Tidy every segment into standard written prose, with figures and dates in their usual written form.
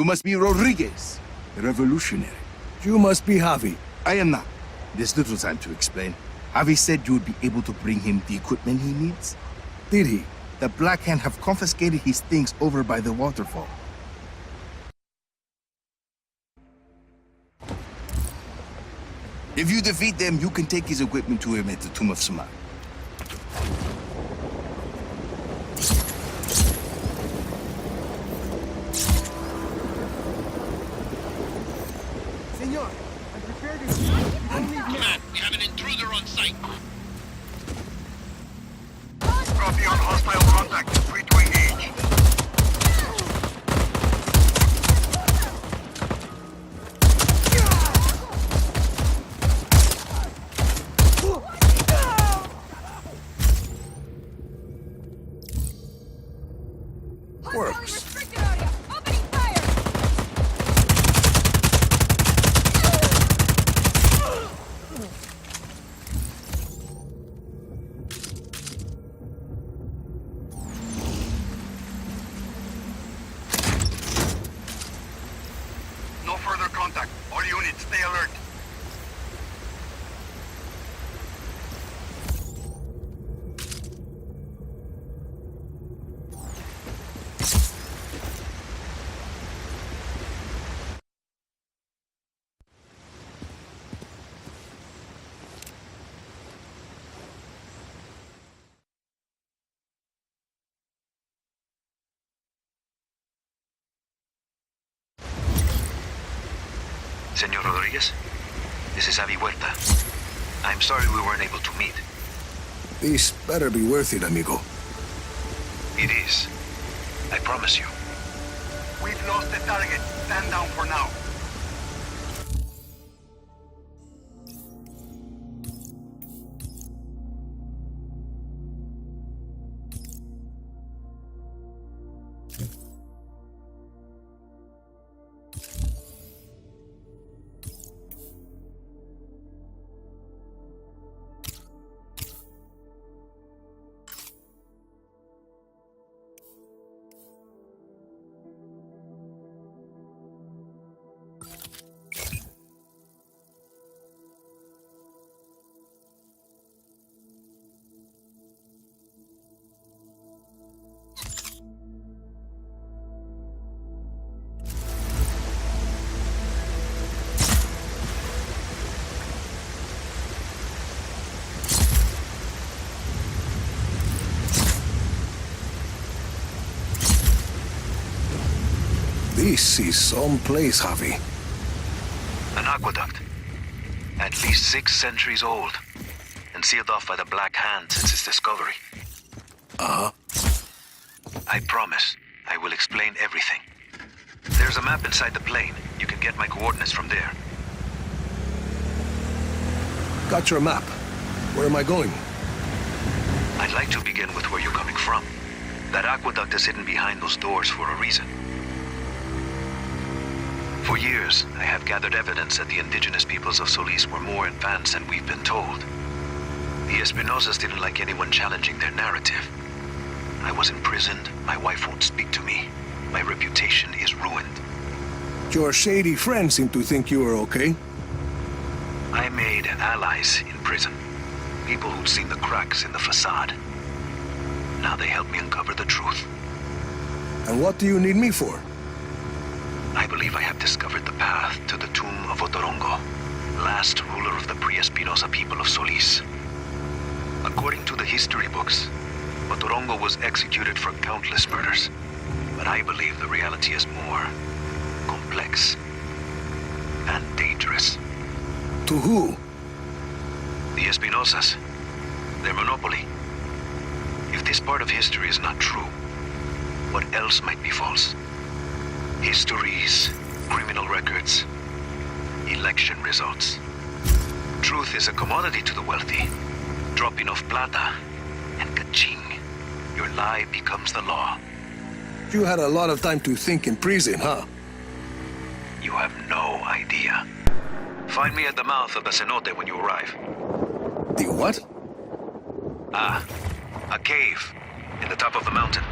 You must be Rodriguez, the revolutionary. You must be Javi. I am not. There's little time to explain. Javi said you would be able to bring him the equipment he needs. Did he? The Black Hand have confiscated his things over by the waterfall. If you defeat them, you can take his equipment to him at the Tomb of Samar. Senor, I'm prepared to... Don't leave now. Command, we have an intruder on site. Copy on hostile contact. Free to engage. Works. Opening fire! No further contact. All units, stay alert. Senor Rodriguez, this is Javi Huerta. I'm sorry we weren't able to meet. This better be worth it, amigo. It is. I promise you. We've lost the target. Stand down for now. This is some place, Javi. An aqueduct. At least 6 centuries old. And sealed off by the Black Hand since its discovery. Uh-huh. I promise. I will explain everything. There's a map inside the plane. You can get my coordinates from there. Got your map. Where am I going? I'd like to begin with where you're coming from. That aqueduct is hidden behind those doors for a reason. For years, I have gathered evidence that the indigenous peoples of Solis were more advanced than we've been told. The Espinosas didn't like anyone challenging their narrative. I was imprisoned, my wife won't speak to me, my reputation is ruined. Your shady friends seem to think you are okay. I made allies in prison. People who'd seen the cracks in the facade. Now they help me uncover the truth. And what do you need me for? I believe I have discovered the path to the tomb of Otorongo, last ruler of the pre-Espinosa people of Solis. According to the history books, Otorongo was executed for countless murders, but I believe the reality is more complex and dangerous. To who? The Espinosas, their monopoly. If this part of history is not true, what else might be false? Histories, criminal records, election results. Truth is a commodity to the wealthy. Drop enough plata, and ka-ching, your lie becomes the law. You had a lot of time to think in prison, huh? You have no idea. Find me at the mouth of the cenote when you arrive. The what? Ah, a cave in the top of the mountain.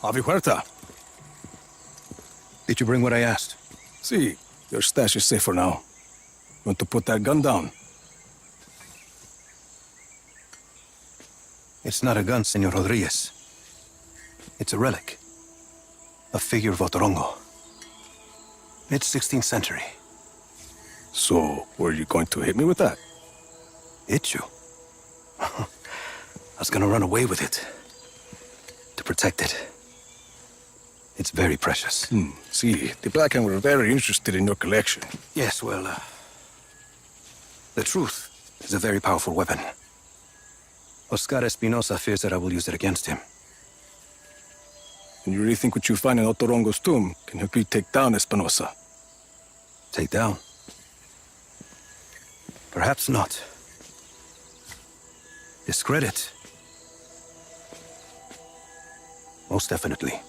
Avi Huerta. Did you bring what I asked? See, your stash is safe for now. Want to put that gun down? It's not a gun, Senor Rodriguez. It's a relic. A figure of Otorongo. Mid-16th century. So, were you going to hit me with that? Hit you? I was gonna run away with it. To protect it. It's very precious. See, the Black Hand were very interested in your collection. Yes, well, the truth is a very powerful weapon. Oscar Espinosa fears that I will use it against him. And you really think what you find in Otorongo's tomb can help you take down Espinosa? Take down? Perhaps not. Discredit? Most definitely.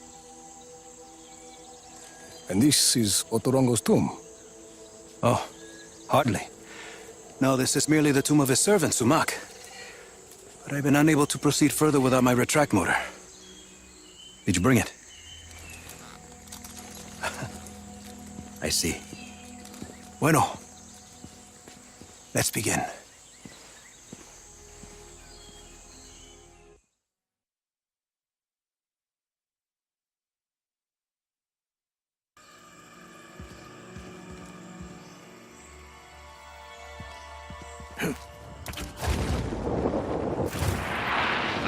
And this is Otorongo's tomb? Oh, hardly. No, this is merely the tomb of his servant, Sumac. But I've been unable to proceed further without my retract motor. Did you bring it? I see. Bueno. Let's begin.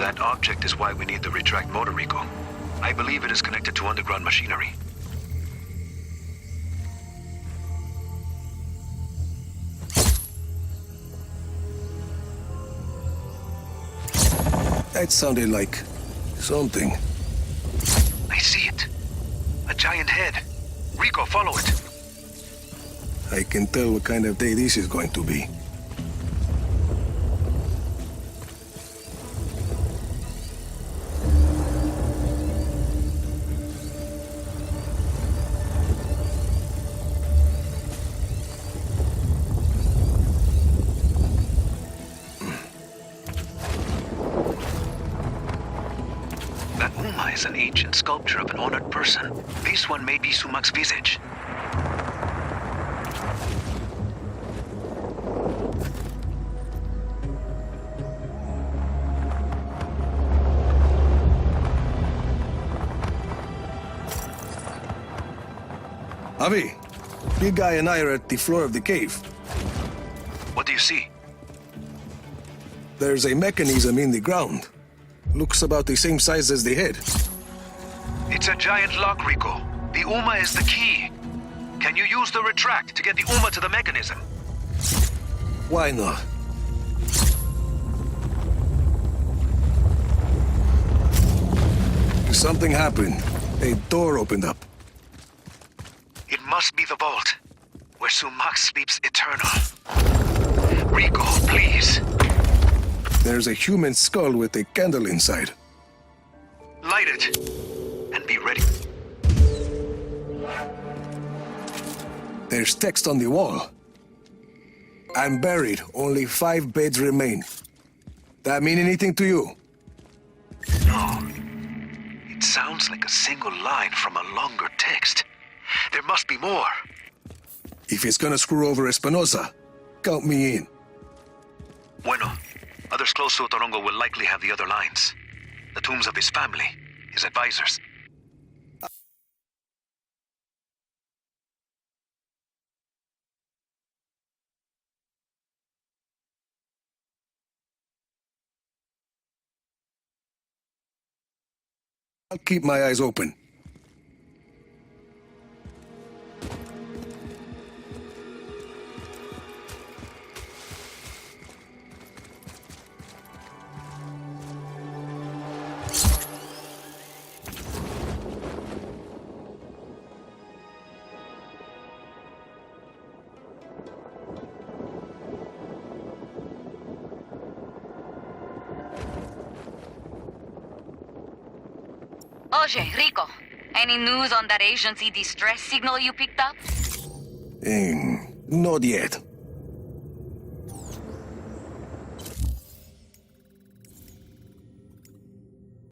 That object is why we need the retract motor, Rico. I believe it is connected to underground machinery. That sounded like something. I see it. A giant head. Rico, follow it. I can tell what kind of day this is going to be. That Uma is an ancient sculpture of an honored person. This one may be Sumac's visage. Avi, Big Guy and I are at the floor of the cave. What do you see? There's a mechanism in the ground. Looks about the same size as the head. It's a giant lock, Rico. The Uma is the key. Can you use the retract to get the Uma to the mechanism? Why not? Something happened. A door opened up. It must be the vault, where Sumac sleeps eternal. Rico, please. There's a human skull with a candle inside. Light it, and be ready. There's text on the wall. I'm buried. Only 5 beds remain. That mean anything to you? No. It sounds like a single line from a longer text. There must be more. If it's gonna screw over Espinosa, count me in. Bueno. Others close to Otorongo will likely have the other lines. The tombs of his family, his advisors. I'll keep my eyes open. Oye, Rico, any news on that agency distress signal you picked up? Not yet.